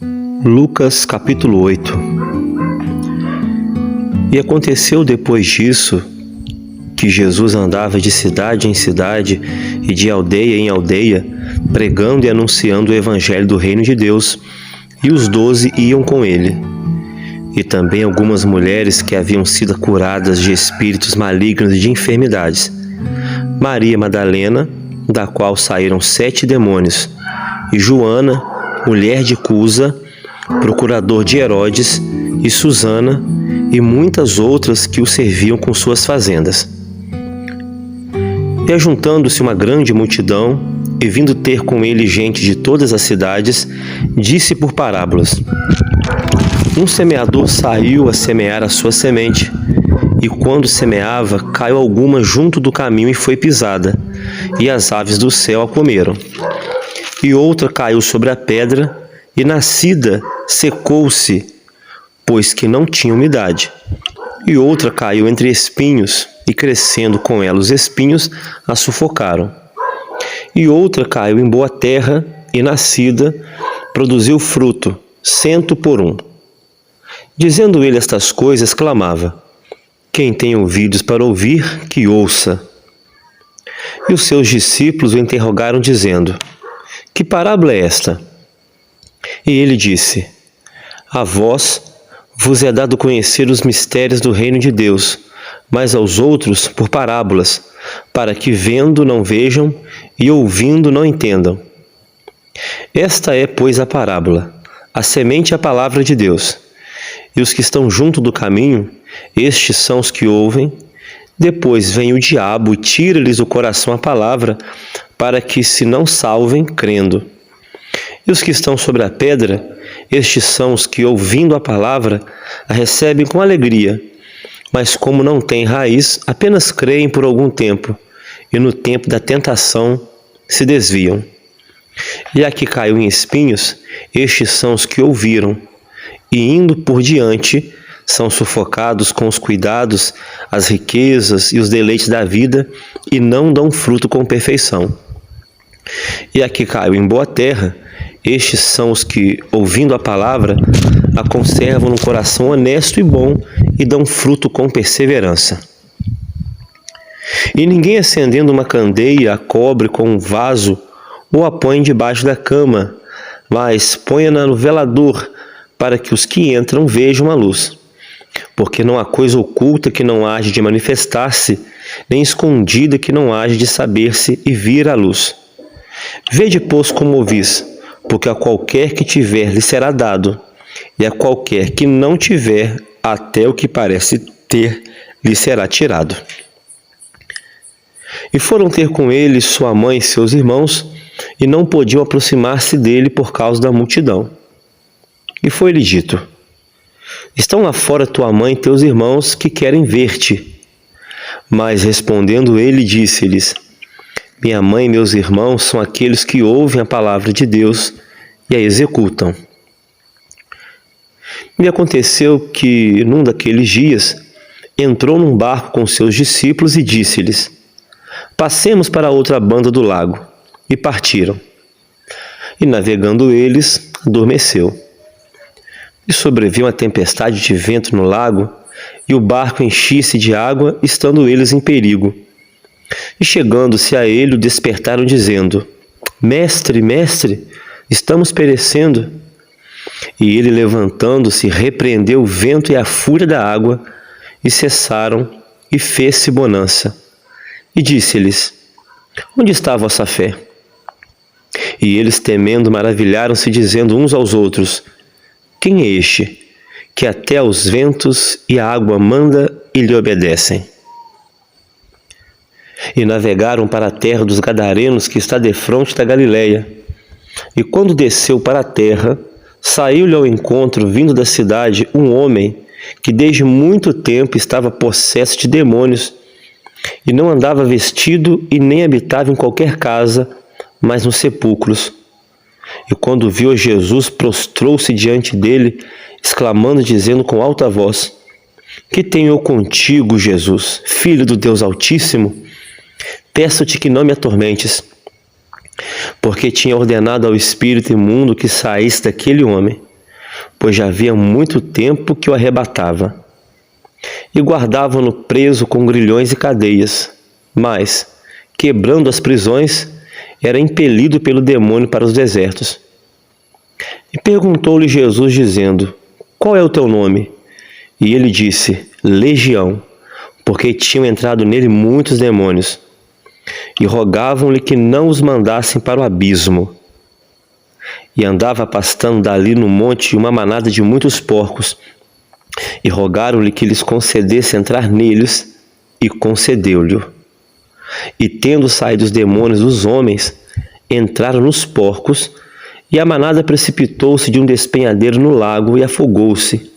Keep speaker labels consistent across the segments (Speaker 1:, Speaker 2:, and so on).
Speaker 1: Lucas capítulo 8. E aconteceu depois disso que Jesus andava de cidade em cidade e de aldeia em aldeia, pregando e anunciando o evangelho do reino de Deus, e os 12 iam com ele. E também algumas mulheres que haviam sido curadas de espíritos malignos e de enfermidades. Maria Madalena, da qual saíram 7 demônios, e Joana, mulher de Cusa, procurador de Herodes, e Susana, e muitas outras que o serviam com suas fazendas. E ajuntando-se uma grande multidão, e vindo ter com ele gente de todas as cidades, disse por parábolas: Um semeador saiu a semear a sua semente, e quando semeava, caiu alguma junto do caminho e foi pisada, e as aves do céu a comeram. E outra caiu sobre a pedra, e nascida secou-se, pois que não tinha umidade. E outra caiu entre espinhos, e crescendo com ela os espinhos, a sufocaram. E outra caiu em boa terra, e nascida, produziu fruto, 100 por 1. Dizendo ele estas coisas, clamava: Quem tem ouvidos para ouvir, que ouça. E os seus discípulos o interrogaram, dizendo: Que parábola é esta? E ele disse: A vós vos é dado conhecer os mistérios do reino de Deus, mas aos outros por parábolas, para que vendo não vejam e ouvindo não entendam. Esta é, pois, a parábola. A semente é a palavra de Deus. E os que estão junto do caminho, estes são os que ouvem. Depois vem o diabo e tira-lhes do coração a palavra, para que se não salvem crendo. E os que estão sobre a pedra, estes são os que, ouvindo a palavra, a recebem com alegria, mas como não têm raiz, apenas creem por algum tempo, e no tempo da tentação se desviam. E a que caiu em espinhos, estes são os que ouviram, e indo por diante, são sufocados com os cuidados, as riquezas e os deleites da vida, e não dão fruto com perfeição. E a que caiu em boa terra, estes são os que, ouvindo a palavra, a conservam no coração honesto e bom, e dão fruto com perseverança. E ninguém, acendendo uma candeia, a cobre com um vaso, ou a põe debaixo da cama, mas ponha-na no velador, para que os que entram vejam a luz. Porque não há coisa oculta que não haja de manifestar-se, nem escondida que não haja de saber-se e vir à luz. Vede, pois, como ouvis, porque a qualquer que tiver lhe será dado, e a qualquer que não tiver, até o que parece ter lhe será tirado. E foram ter com ele sua mãe e seus irmãos, e não podiam aproximar-se dele por causa da multidão. E foi-lhe dito: Estão lá fora tua mãe e teus irmãos que querem ver-te. Mas respondendo ele, disse-lhes: Minha mãe e meus irmãos são aqueles que ouvem a palavra de Deus e a executam. E aconteceu que, num daqueles dias, entrou num barco com seus discípulos e disse-lhes: Passemos para a outra banda do lago. E partiram. E navegando eles, adormeceu. E sobreveio uma tempestade de vento no lago, e o barco enchia-se de água, estando eles em perigo. E chegando-se a ele, o despertaram, dizendo: Mestre, mestre, estamos perecendo. E ele, levantando-se, repreendeu o vento e a fúria da água, e cessaram, e fez-se bonança. E disse-lhes: Onde está a vossa fé? E eles, temendo, maravilharam-se, dizendo uns aos outros: Quem é este, que até aos ventos e a água manda e lhe obedecem? E navegaram para a terra dos Gadarenos, que está defronte da Galileia. E quando desceu para a terra, saiu-lhe ao encontro, vindo da cidade, um homem que desde muito tempo estava possesso de demônios, e não andava vestido e nem habitava em qualquer casa, mas nos sepulcros. E quando viu a Jesus, prostrou-se diante dele, exclamando, dizendo com alta voz: Que tenho eu contigo, Jesus, Filho do Deus Altíssimo? Peço-te que não me atormentes. Porque tinha ordenado ao espírito imundo que saísse daquele homem. pois já havia muito tempo que o arrebatava. E guardavam-no preso com grilhões e cadeias, mas, quebrando as prisões, era impelido pelo demônio para os desertos. E perguntou-lhe Jesus, dizendo: Qual é o teu nome? E ele disse: Legião, porque tinham entrado nele muitos demônios. E rogavam-lhe que não os mandassem para o abismo. E andava pastando dali no monte uma manada de muitos porcos. E rogaram-lhe que lhes concedesse entrar neles, e concedeu-lhe. E tendo saído os demônios dos homens, entraram nos porcos, e a manada precipitou-se de um despenhadeiro no lago e afogou-se.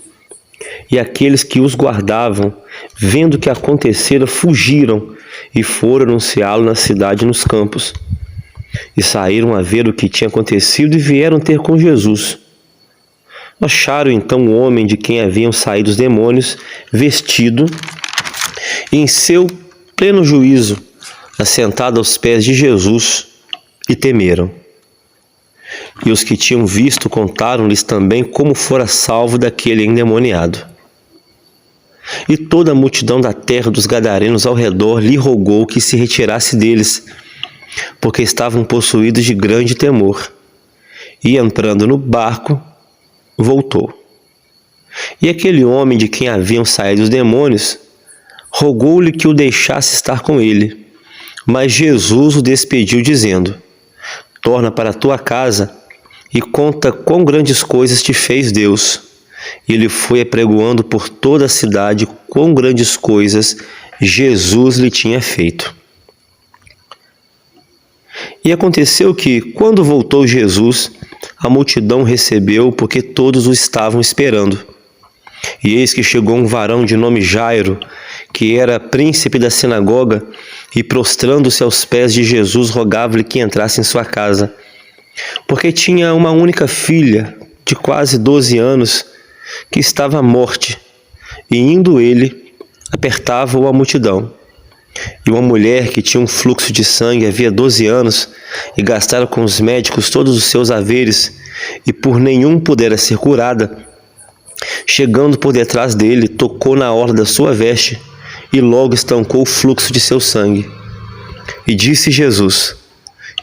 Speaker 1: E aqueles que os guardavam, vendo o que acontecera, fugiram e foram anunciá-lo na cidade e nos campos. E saíram a ver o que tinha acontecido e vieram ter com Jesus. Acharam então o homem de quem haviam saído os demônios, vestido e em seu pleno juízo, assentado aos pés de Jesus, e temeram. E os que tinham visto contaram-lhes também como fora salvo daquele endemoniado. E toda a multidão da terra dos gadarenos ao redor lhe rogou que se retirasse deles, porque estavam possuídos de grande temor. E entrando no barco, voltou. E aquele homem de quem haviam saído os demônios rogou-lhe que o deixasse estar com ele. Mas Jesus o despediu, dizendo: Torna para a tua casa e conta quão grandes coisas te fez Deus. E ele foi apregoando por toda a cidade quão grandes coisas Jesus lhe tinha feito. E aconteceu que, quando voltou Jesus, a multidão recebeu, porque todos o estavam esperando. E eis que chegou um varão de nome Jairo, que era príncipe da sinagoga, e prostrando-se aos pés de Jesus, rogava-lhe que entrasse em sua casa, porque tinha uma única filha, de quase 12 anos, que estava à morte, e indo ele, apertava-o a multidão. E uma mulher que tinha um fluxo de sangue havia 12 anos, e gastara com os médicos todos os seus haveres, e por nenhum pudera ser curada, chegando por detrás dele, tocou na orla da sua veste, e logo estancou o fluxo de seu sangue. E disse Jesus: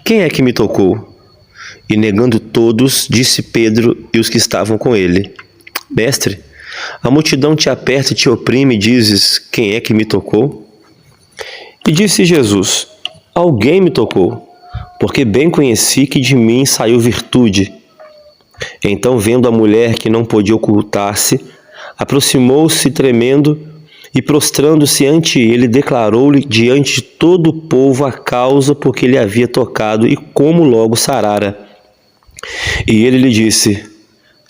Speaker 1: Quem é que me tocou? E negando todos, disse Pedro e os que estavam com ele: Mestre, a multidão te aperta e te oprime, e dizes: Quem é que me tocou? E disse Jesus: Alguém me tocou, porque bem conheci que de mim saiu virtude. Então, vendo a mulher que não podia ocultar-se, aproximou-se tremendo e, prostrando-se ante ele, declarou-lhe diante de todo o povo a causa por que ele havia tocado e como logo sarara. E ele lhe disse: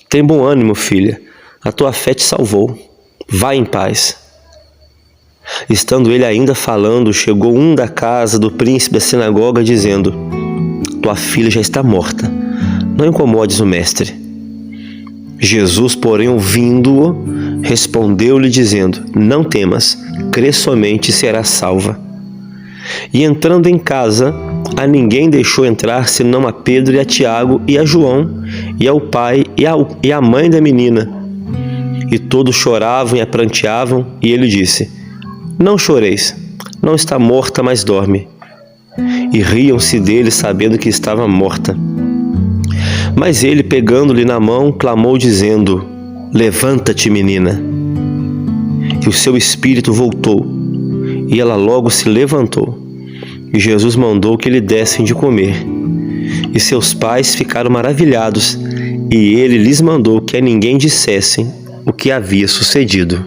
Speaker 1: Tem bom ânimo, filha, a tua fé te salvou. Vai em paz. Estando ele ainda falando, chegou um da casa do príncipe da sinagoga, dizendo: Tua filha já está morta, não incomodes o mestre. Jesus, porém, ouvindo-o, respondeu-lhe, dizendo: Não temas, crê somente e serás salva. E entrando em casa, a ninguém deixou entrar, senão a Pedro e a Tiago e a João, e ao pai e à mãe da menina. E todos choravam e a pranteavam, e ele disse: Não choreis, não está morta, mas dorme. E riam-se dele, sabendo que estava morta. Mas ele, pegando-lhe na mão, clamou, dizendo: Levanta-te, menina. E o seu espírito voltou, e ela logo se levantou. E Jesus mandou que lhe dessem de comer. E seus pais ficaram maravilhados, e ele lhes mandou que a ninguém dissessem o que havia sucedido.